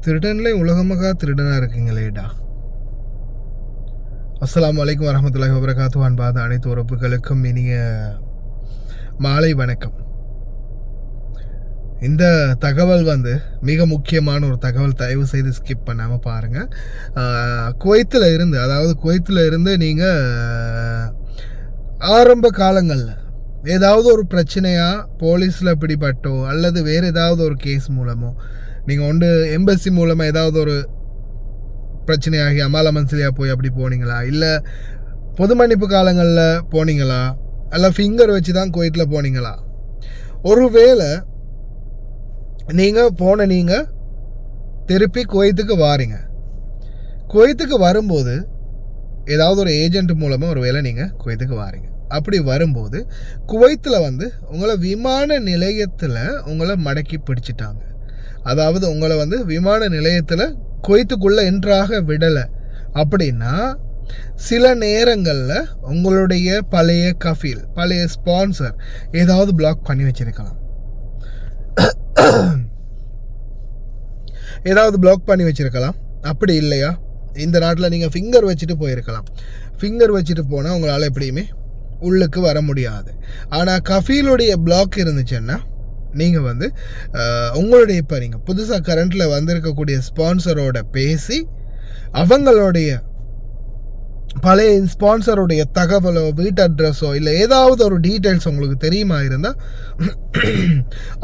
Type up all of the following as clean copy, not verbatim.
திருடன்ல உலகமாக திருடனாக இருக்கீங்களேடா. அஸ்ஸலாமு அலைக்கும் வரஹ்மத்துல்லாஹி வபரகாத்துஹு. அன்பாத அனைத்து உறவுகளுக்கும் இனிய மாலை வணக்கம். இந்த தகவல் மிக முக்கியமான ஒரு தகவல். தயவு செய்து ஸ்கிப் பண்ணாமல் பாருங்கள். குவைத்தில் இருந்து நீங்கள் ஆரம்ப காலங்களில் ஏதாவது ஒரு பிரச்சனையாக போலீஸில் பிடிபட்டோ அல்லது வேறு ஏதாவது ஒரு கேஸ் மூலமோ நீங்கள் எம்பசி மூலமாக ஏதாவது ஒரு பிரச்சனையாகி அமால மன்சிலியாக போய் அப்படி போனீங்களா, இல்லை பொது மன்னிப்பு காலங்களில் போனீங்களா, அல்ல ஃபிங்கர் வச்சு தான் குவைத்தில் போனீங்களா? ஒருவேளை நீங்கள் திருப்பி குவைத்துக்கு வாரீங்க. குவைத்துக்கு வரும்போது ஏதாவது ஒரு ஏஜென்ட் மூலமாக ஒரு வேளை நீங்கள் குவைத்துக்கு வாரீங்க. அப்படி வரும்போது குவைத்தில் உங்களை விமான நிலையத்தில் உங்களை மடக்கி பிடிச்சிட்டாங்க. அதாவது உங்களை விமான நிலையத்தில் குவைத்துக்குள்ளே என்ட்ராக விடலை அப்படின்னா சில நேரங்களில் உங்களுடைய பழைய கஃபீல், பழைய ஸ்பான்சர் ஏதாவது பிளாக் பண்ணி வச்சிருக்கலாம். அப்படி இல்லையா, இந்த நாட்டில் நீங்கள் ஃபிங்கர் வச்சுட்டு போயிருக்கலாம். ஃபிங்கர் வச்சுட்டு போனால் உங்களால் எப்படியுமே உள்ளுக்கு வர முடியாது. ஆனால் கஃபீலுடைய பிளாக் இருந்துச்சுன்னா நீங்கள் உங்களுடைய இப்போ நீங்கள் புதுசாக கரண்ட்டில் வந்திருக்கக்கூடிய ஸ்பான்சரோட பேசி அவங்களுடைய பழைய ஸ்பான்சருடைய தகவலோ வீட்டு அட்ரஸோ இல்லை ஏதாவது ஒரு டீட்டெயில்ஸ் உங்களுக்கு தெரியுமா இருந்தால்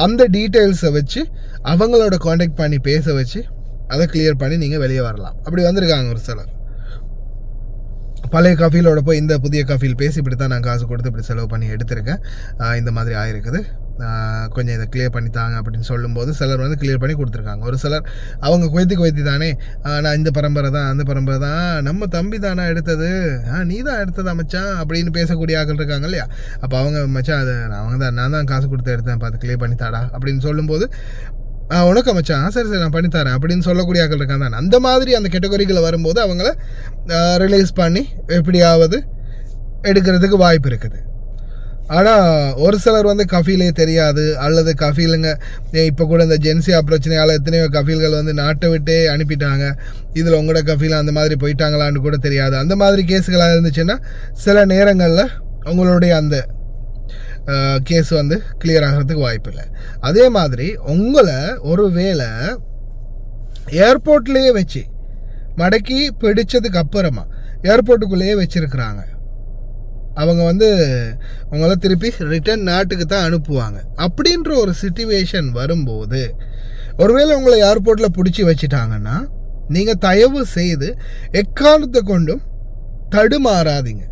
அந்த டீட்டெயில்ஸை வச்சு அவங்களோட காண்டாக்ட் பண்ணி பேச வச்சு அதை கிளியர் பண்ணி நீங்கள் வெளியே வரலாம். அப்படி வந்திருக்காங்க ஒரு சிலர். பழைய கஃபீலோட போய் இந்த புதிய கஃபீல் பேசி இப்படி தான் நான் காசு கொடுத்து இப்படி செலவு பண்ணி எடுத்திருக்கேன், இந்த மாதிரி ஆயிருக்குது, கொஞ்சம் இதை கிளியர் பண்ணித்தாங்க அப்படின்னு சொல்லும்போது சிலர் கிளியர் பண்ணி கொடுத்துருக்காங்க. ஒரு சிலர் அவங்க குவைத்தி தானே, நான் இந்த பரம்பரை தான் அந்த பரம்பரை தான், நம்ம தம்பி தானே எடுத்தது, நீ தான் எடுத்ததா மச்சான் அப்படின்னு பேசக்கூடிய ஆட்கள் இருக்காங்க இல்லையா? அப்போ அவங்க மச்சான் அது நான் தான் காசு கொடுத்து எடுத்தேன், பார்த்து கிளியர் பண்ணித்தாடா அப்படின்னு சொல்லும்போது உனக்கு மச்சான் சரி நான் பண்ணித்தரேன் அப்படின்னு சொல்லக்கூடிய ஆட்கள் இருக்காங்க தான். அந்த மாதிரி அந்த கேட்டகரிகளை வரும்போது அவங்கள ரிலீஸ் பண்ணி எப்படியாவது எடுக்கிறதுக்கு வாய்ப்பு இருக்குது. ஆனால் ஒரு சிலர் கஃபீலே தெரியாது, அல்லது கஃபீலுங்க இப்போ கூட இந்த ஜென்சியா பிரச்சனையால் எத்தனையோ கஃபீல்கள் நாட்டை விட்டே அனுப்பிட்டாங்க, இதில் உங்களோட கஃபீல் அந்த மாதிரி போயிட்டாங்களான்னு கூட தெரியாது. அந்த மாதிரி கேஸுகளாக இருந்துச்சுன்னா சில நேரங்களில் உங்களுடைய அந்த கேஸ் கிளியர் ஆகிறதுக்கு வாய்ப்பு இல்லை. அதே மாதிரி உங்களை ஒரு வேளை ஏர்போர்ட்லேயே வச்சு மடக்கி பிடிச்சதுக்கு அப்புறமா ஏர்போர்ட்டுக்குள்ளேயே வச்சுருக்குறாங்க. அவங்க உங்களை திருப்பி ரிட்டர்ன் நாட்டுக்கு தான் அனுப்புவாங்க. அப்படின்ற ஒரு சிச்சுவேஷன் வரும்போது ஒருவேளை உங்களை ஏர்போர்ட்டில் பிடிச்சி வச்சுட்டாங்கன்னா நீங்கள் தயவு செய்து எக்காரணத்தை கொண்டும் தடுமாறாதீங்க.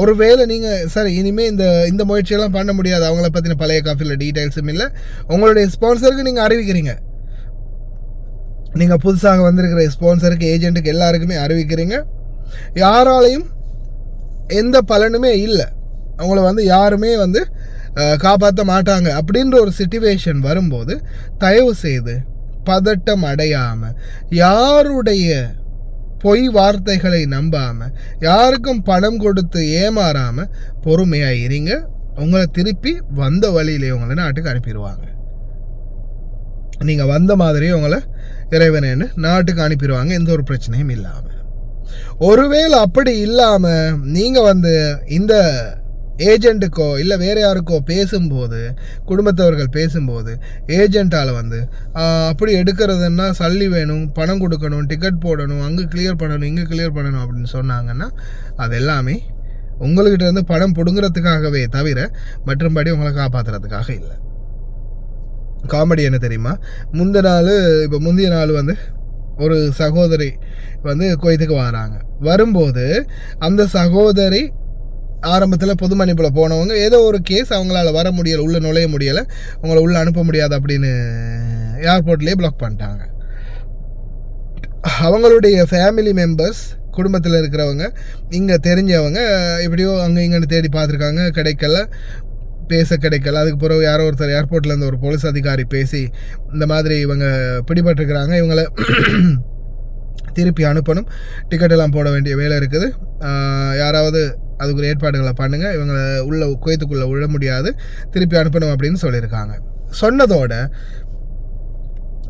ஒருவேளை நீங்கள் சரி இனிமேல் இந்த முயற்சியெல்லாம் பண்ண முடியாது, அவங்கள பற்றின பழைய காஃபியில் டீட்டெயில்ஸும் இல்லை, உங்களுடைய ஸ்பான்சருக்கு நீங்கள் அறிவிக்கிறீங்க, நீங்கள் புதுசாக வந்திருக்கிற ஸ்பான்சருக்கு ஏஜென்ட்டுக்கு எல்லாருக்குமே அறிவிக்கிறீங்க, யாராலையும் எந்த பலனுமே இல்லை, அவங்கள யாருமே காப்பாற்ற மாட்டாங்க அப்படின்ற ஒரு சிச்சுவேஷன் வரும்போது தயவு செய்து பதட்டம் அடையாமல், யாருடைய பொய் வார்த்தைகளை நம்பாமல், யாருக்கும் பணம் கொடுத்து ஏமாறாமல் பொறுமையாக இருங்க. உங்களை திருப்பி வந்த வழியிலே உங்களை நாட்டுக்கு அனுப்பிடுவாங்க. நீங்கள் வந்த மாதிரியே உங்களை இறைவனேன்னு நாட்டுக்கு அனுப்பிடுவாங்க, எந்த ஒரு பிரச்சனையும் இல்லாமல். ஒருவேளை அப்படி இல்லாமல் நீங்கள் இந்த ஏஜென்ட்டுக்கோ இல்லை வேறு யாருக்கோ பேசும்போது, குடும்பத்தவர்கள் பேசும்போது ஏஜென்ட்டால் அப்படி எடுக்கிறதுன்னா சல்லி வேணும், பணம் கொடுக்கணும், டிக்கெட் போடணும், அங்கே கிளியர் பண்ணணும், இங்கே கிளியர் பண்ணணும் அப்படின்னு சொன்னாங்கன்னா அது எல்லாமே உங்கள்கிட்ட பணம் பிடுங்கிறதுக்காகவே தவிர மற்றபடி உங்களை காப்பாற்றுறதுக்காக இல்லை. காமெடி என்ன தெரியுமா, முந்தைய நாள் ஒரு சகோதரி குவைத்துக்கு வராங்க. வரும்போது அந்த சகோதரி ஆரம்பத்தில் பொது மன்னிப்பில் போனவங்க ஏதோ ஒரு கேஸ் அவங்களால வர முடியலை, உள்ளே நுழைய முடியலை, உங்களை உள்ளே அனுப்ப முடியாது அப்படின்னு ஏர்போர்ட்லேயே பிளாக் பண்ணிட்டாங்க. அவங்களுடைய ஃபேமிலி மெம்பர்ஸ், குடும்பத்தில் இருக்கிறவங்க, இங்கே தெரிஞ்சவங்க எப்படியோ அங்கே இங்கேன்னு தேடி பார்த்துருக்காங்க, கிடைக்கல. அதுக்கு பிறகு யாரோ ஒருத்தர் ஏர்போர்ட்லேருந்து ஒரு போலீஸ் அதிகாரி பேசி இந்த மாதிரி இவங்க பிடிபட்டிருக்கிறாங்க, இவங்களை திருப்பி அனுப்பணும், டிக்கெட்டெல்லாம் போட வேண்டிய வேலை இருக்குது, யாராவது அதுக்கு ஏற்பாடுகளை பண்ணுங்கள், இவங்களை குவைத்துக்குள்ளே விட முடியாது, திருப்பி அனுப்பணும் அப்படின்னு சொல்லியிருக்காங்க. சொன்னதோட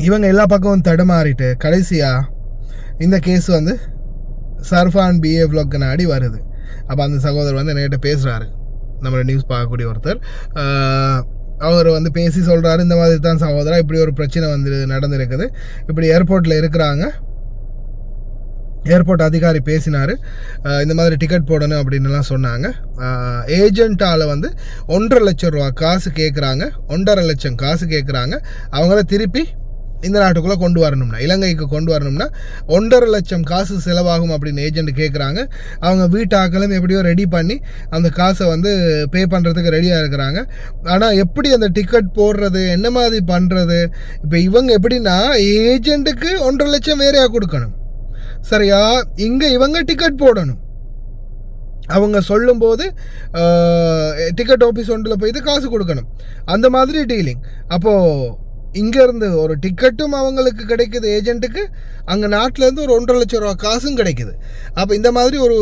இவங்க எல்லா பக்கமும் தடுமாறிட்டு கடைசியாக இந்த கேஸ் வந்து சர்ஃபான் பிஏ vlog நாடி வருது. அப்போ அந்த சகோதரர் வந்து என்கிட்ட பேசுகிறாரு, நம்மளோட நியூஸ் பார்க்கக்கூடிய ஒருத்தர். அவர் வந்து பேசி சொல்கிறாரு, இந்த மாதிரி தான் சகோதரா இப்படி ஒரு பிரச்சனை வந்து நடந்திருக்குது, இப்படி ஏர்போர்ட்டில் இருக்கிறாங்க, ஏர்போர்ட் அதிகாரி பேசினார், இந்த மாதிரி டிக்கெட் போடணும் அப்படின்னுலாம் சொன்னாங்க. ஏஜென்ட்டால் வந்து 1.5 லட்சம் ரூபா காசு கேட்குறாங்க, 1.5 லட்சம் காசு கேட்குறாங்க. அவங்கள திருப்பி இந்த நாட்டுக்குள்ளே கொண்டு வரணும்னா, இலங்கைக்கு கொண்டு வரணும்னா 1.5 லட்சம் காசு செலவாகும் அப்படின்னு ஏஜென்ட் கேட்குறாங்க. அவங்க வீட்டாக்களும் எப்படியோ ரெடி பண்ணி அந்த காசை வந்து பே பண்ணுறதுக்கு ரெடியாக இருக்கிறாங்க. ஆனால் எப்படி அந்த டிக்கெட் போடுறது, என்ன மாதிரி பண்ணுறது? இப்போ இவங்க எப்படின்னா ஏஜென்ட்டுக்கு 1.5 லட்சம் வேறையாக கொடுக்கணும், சரியா? இங்கே இவங்க டிக்கெட் போடணும். அவங்க சொல்லும்போது டிக்கெட் ஆஃபீஸ் ஒன்றில் போய்ட்டு காசு கொடுக்கணும், அந்த மாதிரி டீலிங். அப்போது இங்கேருந்து ஒரு டிக்கெட்டும் அவங்களுக்கு கிடைக்குது ஏஜென்ட்டுக்கு, அங்கே நாட்டிலேருந்து ஒரு 1.5 லட்சம் ரூபா காசும் கிடைக்குது. அப்போ இந்த மாதிரி ஒரு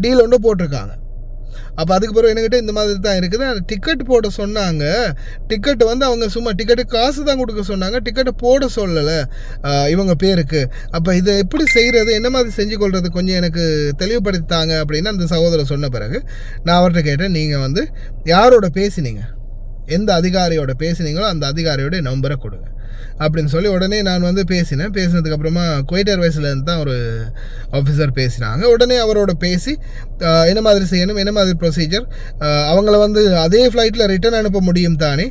டீல் ஒன்று போட்டிருக்காங்க. அப்போ அதுக்கு பிறகு என்கிட்ட இந்த மாதிரி தான் இருக்குது. டிக்கெட் போட சொன்னாங்க, டிக்கெட்டு வந்து அவங்க சும்மா டிக்கெட்டு காசு தான் கொடுக்க சொன்னாங்க, டிக்கெட்டை போட சொல்லலை இவங்க பேருக்கு. அப்போ இதை எப்படி செய்கிறது, என்ன மாதிரி செஞ்சு கொள்வது, கொஞ்சம் எனக்கு தெளிவுபடுத்தாங்க அப்படின்னு அந்த சகோதரர் சொன்ன பிறகு நான் அவர்கிட்ட கேட்டேன், நீங்கள் வந்து யாரோட பேசினீங்க, எந்த அதிகாரியோட பேசினீங்களோ அந்த அதிகாரியோட நம்பரை கொடுங்க அப்படின்னு சொல்லி உடனே நான் வந்து பேசினேன். பேசினதுக்கப்புறமா குவைட் ஏர்வேஸ்லேருந்து தான் ஒரு ஆஃபீஸர் பேசினாங்க. உடனே அவரோட பேசி என்ன மாதிரி செய்யணும், என்ன மாதிரி ப்ரொசீஜர், அவங்கள வந்து அதே ஃப்ளைட்டில் ரிட்டர்ன் அனுப்ப முடியும் தானே,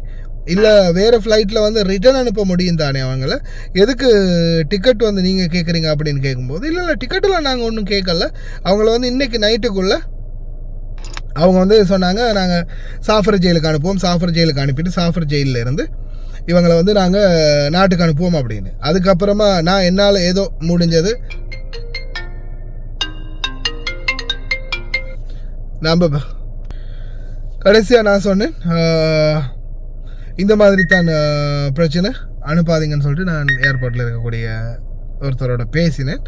இல்லை வேறு ஃப்ளைட்டில் வந்து ரிட்டர்ன் அனுப்ப முடியும் தானே, அவங்கள எதுக்கு டிக்கெட் வந்து நீங்கள் கேட்குறீங்க அப்படின்னு கேட்கும்போது, இல்லை டிக்கெட்டெல்லாம் நாங்கள் ஒன்றும் கேட்கல, அவங்கள வந்து இன்றைக்கி நைட்டுக்குள்ளே அவங்க வந்து சொன்னாங்க, நாங்கள் சாஃபர் ஜெயிலுக்கு அனுப்புவோம், சாஃபர் ஜெயிலுக்கு அனுப்பிட்டு சாஃபர் ஜெயிலில் இருந்து இவங்களை வந்து நாங்கள் நாட்டுக்கு அனுப்புவோம் அப்படின்னு. அதுக்கப்புறமா நான் என்னால் ஏதோ முடிஞ்சது நம்ம கடைசியாக நான் சொன்னேன், இந்த மாதிரி தான் பிரச்சனை, அனுப்பாதீங்கன்னு சொல்லிட்டு நான் ஏர்போர்ட்டில் இருக்கக்கூடிய ஒருத்தரோட பேசினேன்.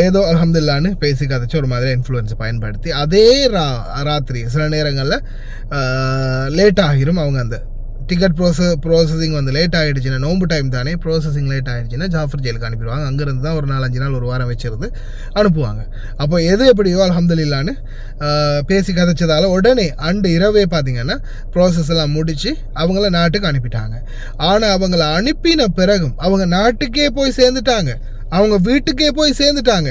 ஏதோ அல்ஹம்துலில்லாஹ்னு பேசி கதைச்சு ஒரு மாதிரி இன்ஃப்ளூயன்ஸை பயன்படுத்தி அதே ராத்திரி சில நேரங்களில் லேட் ஆகிரும். அவங்க அந்த டிக்கெட் ப்ரோசஸிங் வந்து லேட் ஆகிடுச்சுன்னா, நோம்பு டைம் தானே, ப்ரோசஸிங் லேட் ஆகிடுச்சுன்னா ஜாஃபர் ஜெயிலுக்கு அனுப்பிடுவாங்க. அங்கேருந்து தான் ஒரு 4-5 நாள் ஒரு வாரம் வச்சிருந்து அனுப்புவாங்க. அப்போ எது எப்படியோ அல்ஹம்துலில்லாஹ்னு பேசி கதைச்சதால் உடனே அண்டு இரவே பார்த்திங்கன்னா ப்ராசஸ் எல்லாம் முடித்து அவங்கள நாட்டுக்கு அனுப்பிட்டாங்க. ஆனால் அவங்கள அனுப்பின பிறகும் அவங்க நாட்டுக்கே போய் சேர்ந்துட்டாங்க, அவங்க வீட்டுக்கே போய் சேர்ந்துட்டாங்க.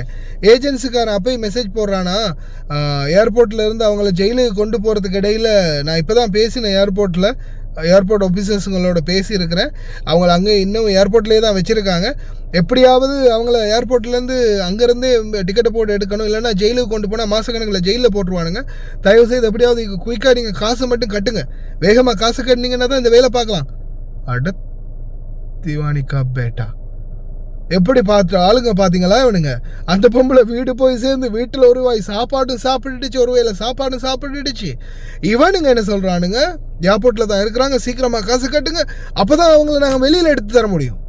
ஏஜென்சிக்காரன் அப்போயும் மெசேஜ் போடுறானா, ஏர்போர்ட்டில் இருந்து அவங்கள ஜெயிலுக்கு கொண்டு போகிறதுக்கு இடையில் நான் இப்போ தான் பேசினேன், ஏர்போர்ட் ஆஃபீஸர்ஸுங்களோட பேசியிருக்கிறேன், அவங்கள அங்கே இன்னும் ஏர்போர்ட்லேயே தான் வச்சுருக்காங்க, எப்படியாவது அவங்கள ஏர்போர்ட்லேருந்து அங்கேருந்தே டிக்கெட்டை போட்டு எடுக்கணும், இல்லைனா ஜெயிலுக்கு கொண்டு போனால் மாதக்கணக்கில் ஜெயிலில் போட்டுருவானுங்க. தயவுசெய்து எப்படியாவது குயிக்காக நீங்கள் காசு மட்டும் கட்டுங்க, வேகமாக காசு கட்டினீங்கன்னா தான் இந்த வேலை பார்க்கலாம். அட திவானிக்கா பேட்டா, எப்படி பார்த்து ஆளுங்க பார்த்தீங்களா இவனுங்க? அந்த பொம்பளை வீடு போய் சேர்ந்து வீட்டில் ஒரு வாய் சாப்பாடு சாப்பிட்டுடுச்சு, ஒரு வேளை சாப்பாடு சாப்பிட்டுடுச்சு. இவனுங்க என்ன சொல்கிறானுங்க, ஏர்போர்ட்டில் தான் இருக்கிறாங்க, சீக்கிரமாக காசு கட்டுங்க, அப்போ தான் அவங்கள நாங்கள் வெளியில் எடுத்து தர முடியும்.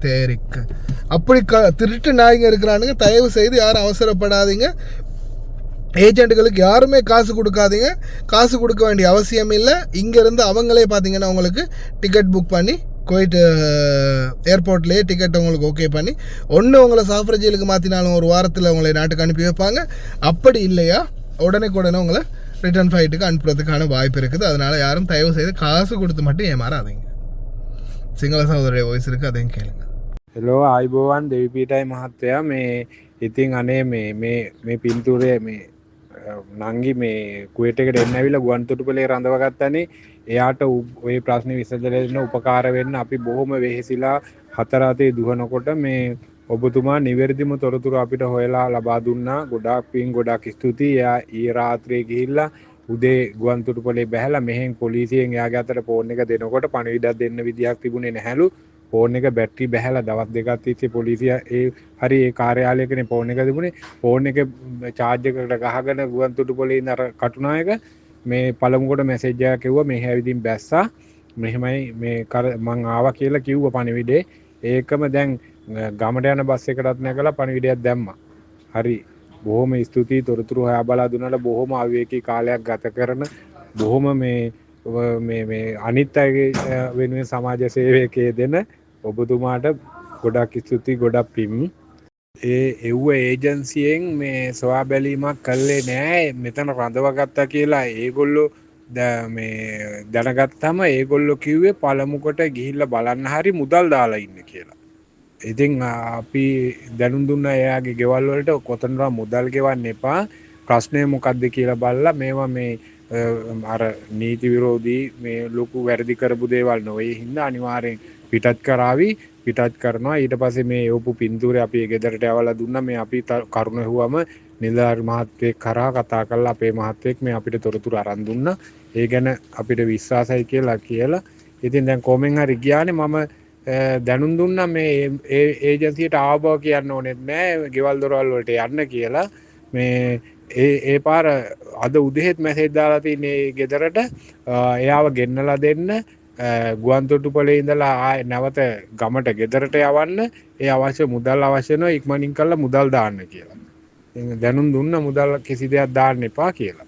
தேரிக்க அப்படி திருட்டு நாய்ங்க இருக்கிறானுங்க. தயவு செய்து யாரும் அவசரப்படாதீங்க, ஏஜென்ட்டுகளுக்கு யாருமே காசு கொடுக்காதீங்க, காசு கொடுக்க வேண்டிய அவசியம் இல்லை. இங்கேருந்து அவங்களே பார்த்தீங்கன்னா உங்களுக்கு டிக்கெட் புக் பண்ணி குவைட் ஏர்போர்ட்லேயே டிக்கெட் உங்களுக்கு ஓகே பண்ணி ஒன்று உங்களை சாஃப்ர ஜெயிலுக்கு மாற்றினாலும் ஒரு வாரத்தில் உங்களை நாட்டுக்கு அனுப்பி வைப்பாங்க. அப்படி இல்லையா உடனே உங்களை ரிட்டர்ன் ஃப்ளைட்டுக்கு அனுப்புறதுக்கான வாய்ப்பு இருக்குது. அதனால் யாரும் தயவு செய்து காசு கொடுத்து மட்டும் ஏமாறாதீங்க. සිංහල සහෝදරයෝ වොයිස් එක අදෙන් කියන්න. හෙලෝ ආයිබෝවන් දෙවිපීටයි මහත්තයා. මේ ඉතින් අනේ මේ පින්තූරය මේ නංගි මේ කුවේට් එකට එන්න ඇවිල්ලා ගුවන්තොටුපළේ රඳවගත්තනේ. එයාට ওই ප්‍රශ්නේ විසඳලා දෙන්න උපකාර වෙන්න අපි බොහොම වෙහෙසිලා 4 අතේ දුවනකොට මේ ඔබතුමා නිවැරදිම තොරතුරු අපිට හොයලා ලබා දුන්නා. ගොඩාක් පින් ගොඩාක් ස්තුතියි. එයා ඊයේ රාත්‍රියේ ගිහිල්ලා උදේ ගුවන්තොටුපළේ බැහැලා මෙහෙන් පොලිසියෙන් එයාගේ අතට ෆෝන් එක දෙනකොට පණිවිඩයක් දෙන්න විදියක් තිබුණේ නැහැලු. ෆෝන් එක බැටරි බැහැලා දවස් දෙකක් තිස්සේ පොලිසිය ඒ කාර්යාලයකනේ ෆෝන් එක තිබුණේ. ෆෝන් එක charge එකකට ගහගෙන ගුවන්තොටුපළේ ඉන්න අර කටුනායක මේ පළමුවට මැසේජ් එකක් කිව්වා මේ හැවිදින් බැස්සා මෙහෙමයි මේ මං ආවා කියලා කිව්වා පණිවිඩේ. ඒකම දැන් ගමට යන බස් එකටත් නැගලා පණිවිඩයක් දැම්මා. හරි, බොහොම ස්තුතියි. තොරතුරු හොයා බලා දුන්නාට බොහොම අවේකී කාලයක් ගත කරන බොහොම මේ අනිත් අයගේ වෙනුවෙන් සමාජ සේවකයේ දෙන ඔබතුමාට ගොඩක් ස්තුතියි ගොඩක් පින්. එව්ව ඒජන්සියෙන් මේ සොයා බැලීමක් කළේ නෑ මෙතන රඳවගත්තා කියලා ඒගොල්ලෝ මේ දැනගත්තම ඒගොල්ලෝ කිව්වේ පළමුකොට ගිහිල්ලා බලන්න හරි මුදල් දාලා ඉන්න කියලා. ඉතින් අපි දැනුම් දුන්න එයාගේ ගෙවල් වලට කොතනවත් මුදල් ගෙවන්න එපා. ප්‍රශ්නය මොකක්ද කියලා බලලා මේවා මේ අර නීති විරෝධී මේ ලොකු වැරදි කරපු දේවල් නොවේ හින්දා අනිවාර්යෙන් පිටත් කරાવી පිටත් කරනවා. ඊට පස්සේ මේ යොපු පින්තූරේ අපි ගෙදරට යවලා දුන්නා. මේ අපි කරුණ හුවම නිලධාරි මහත්මයෙක් කරා කතා කරලා අපේ මහත්මයෙක් මේ අපිට තොරතුරු අරන් දුන්නා. ඒ ගැන අපිට විශ්වාසයි කියලා. ඉතින් දැන් කොමෙන් හරි ගියානේ මම දැනුම් දුන්නා මේ ඒජන්සියට ආවව කියන්න ඕනෙත් නෑ ගෙවල් දොරවල් වලට යන්න කියලා. මේ ඒ පාර අද උදේත් මැසේජ් දාලා තින්නේ ගෙදරට එයාව ගෙන්නලා දෙන්න ගුවන්තොටුපළේ ඉඳලා ආය නැවත ගමට ගෙදරට යවන්න ඒ අවශ්‍ය මුදල් අවශ්‍ය වෙනවා ඉක්මනින් කරලා මුදල් දාන්න කියලා. දැනුම් දුන්න මුදල් කිසි දෙයක් දාන්න එපා කියලා.